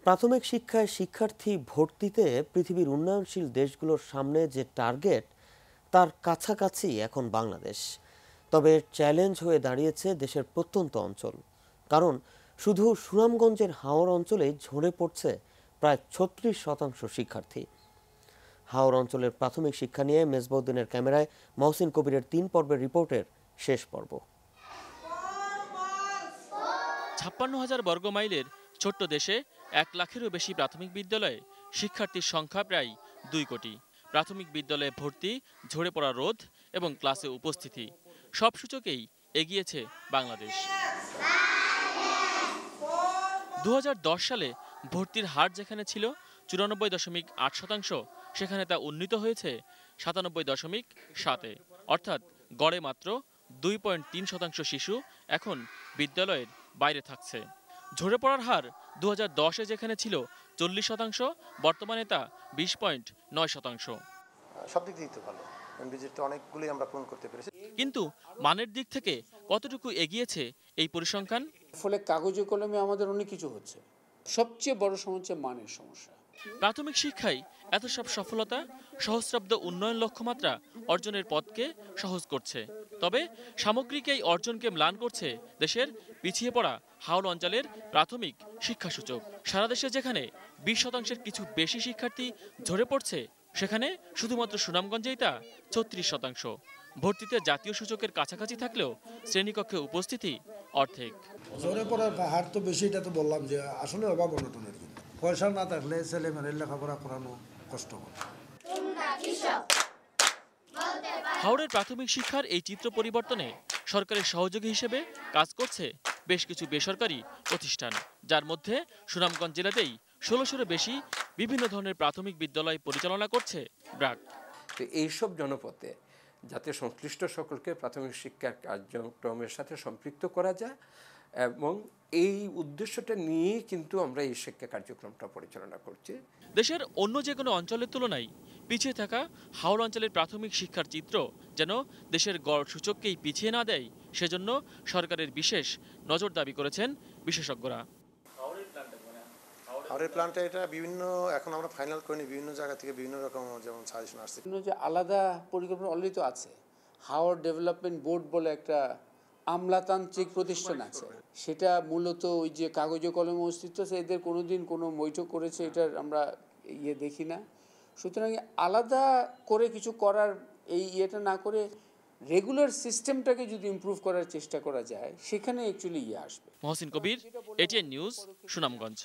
প্রাথমিক শিক্ষায় শিক্ষার্থী ভর্তিতে পৃথিবীর উন্নয়নশীল দেশগুলোর সামনে যে টার্গেট তার কাছাকাছি এখন বাংলাদেশ। তবে চ্যালেঞ্জ হয়ে দাঁড়িয়েছে দেশের প্রত্যন্ত অঞ্চল। কারণ শুধু সুনামগঞ্জের হাওর অঞ্চলেই ঝরে পড়ছে প্রায় ৩৬% শিক্ষার্থী। হাওর অঞ্চলের প্রাথমিক শিক্ষা নিয়ে মেজবাউদ্দিনের ক্যামেরায় মহসিন কবিরের ৩ পর্বের রিপোর্টের শেষ পর্ব। ৫৬,০০০ বর্গমাইলের ছোট্ট দেশে ১ লাখেরও বেশি প্রাথমিক বিদ্যালয়ে শিক্ষার্থীর সংখ্যা প্রায় ২ কোটি। প্রাথমিক বিদ্যালয়ে ভর্তি, ঝরে পড়া রোধ এবং ক্লাসে উপস্থিতি সব সূচকেই এগিয়েছে বাংলাদেশ। ২০১০ সালে ভর্তির হার যেখানে ছিল ৯৪.৮%, সেখানে তা উন্নীত হয়েছে ৯৭.৭-এ। অর্থাৎ গড়ে মাত্র ২.৩% শিশু এখন বিদ্যালয়ের বাইরে থাকছে। ঝরে পড়ার হার ২০১০-এ যেখানে ছিল ৪০%, বর্তমানে তা ২০.৯%। সব দিক দিয়েই তো ভালো, ভিজিটটা অনেকগুলি আমরা পূরণ করতে পেরেছি। কিন্তু মানের দিক থেকে কতটুকু এগিয়েছে এই পরিসংখ্যান? ফলে কাগজে কলমে আমাদের অনেক কিছু হচ্ছে, সবচেয়ে বড় সমস্যা মানের সমস্যা। প্রাথমিক শিক্ষায় এত সব সফলতা সহস্রাব্দ উন্নয়ন লক্ষ্যমাত্রা অর্জনের পথকে সহজ করছে। তবে সামগ্রিক এই অর্জনকে ম্লান করছে দেশের পিছিয়ে পড়া হাওর অঞ্চলের প্রাথমিক শিক্ষাসূচক। সারা দেশে যেখানে ২০%-এর কিছু বেশি শিক্ষার্থী ঝরে পড়ছে, সেখানে শুধুমাত্র সুনামগঞ্জেই তা ৩৬%। ভর্তিতে জাতীয় সূচকের কাছাকাছি থাকলেও শ্রেণীকক্ষে উপস্থিতি অর্ধেক। ঝরে পড়ার হার তো বেশি, এটা তো বললাম যে আসলে অভাব অনটনের, কিন্তু পয়সা না থাকলে ছেলে মেয়ের লেখাপড়া করানো কষ্টকর। হাওড়ের প্রাথমিক শিক্ষার এই চিত্র পরিবর্তনে সরকারের সহযোগী হিসেবে কাজ করছে বেশ কিছু বেসরকারি প্রতিষ্ঠান, যার মধ্যে সুনামগঞ্জ জেলাতেই ১৬০০-এর বেশি বিভিন্ন ধরনের প্রাথমিক বিদ্যালয় পরিচালনা করছে ব্র্যাক। তো এইসব জনপথে যাতে সংশ্লিষ্ট সকলকে প্রাথমিক শিক্ষার কার্যক্রমের সাথে সম্পৃক্ত করা যায়, এবং এই উদ্দেশ্যটা নিয়েই কিন্তু আমরা এই শিক্ষা কার্যক্রমটা পরিচালনা করছি। দেশের অন্য যে কোনো অঞ্চলের তুলনায় পিছিয়ে থাকা হাওড় অঞ্চলের প্রাথমিক শিক্ষার চিত্র যেন দেশের গড় সূচককেই পিছিয়ে না দেয়, সেজন্য সরকারের বিশেষ নজর দাবি করেছেন বিশেষজ্ঞরা। হাওরের প্ল্যানটা এটা বিভিন্ন, এখন আমরা ফাইনাল করিনি, বিভিন্ন জায়গা থেকে বিভিন্ন রকম যেমন সাজেশন আসছে। যে আলাদা পরিকল্পনা অলরেডি তো আছে। হাওর ডেভেলপমেন্ট বোর্ড বলে একটা আমলাতান্ত্রিক প্রতিষ্ঠান আছে, সেটা মূলত ওই যে কাগজে কলমে অস্তিত্ব আছে, এদের কোনোদিন কোনো বৈঠক করেছে এটার আমরা দেখি না। সুতরাং আলাদা করে কিছু করার এটা না করে রেগুলার সিস্টেমটাকে যদি ইমপ্রুভ করার চেষ্টা করা যায়, সেখানে অ্যাকচুয়ালি আসবে। মহসিন কবির, এটিএন নিউজ, সুনামগঞ্জ।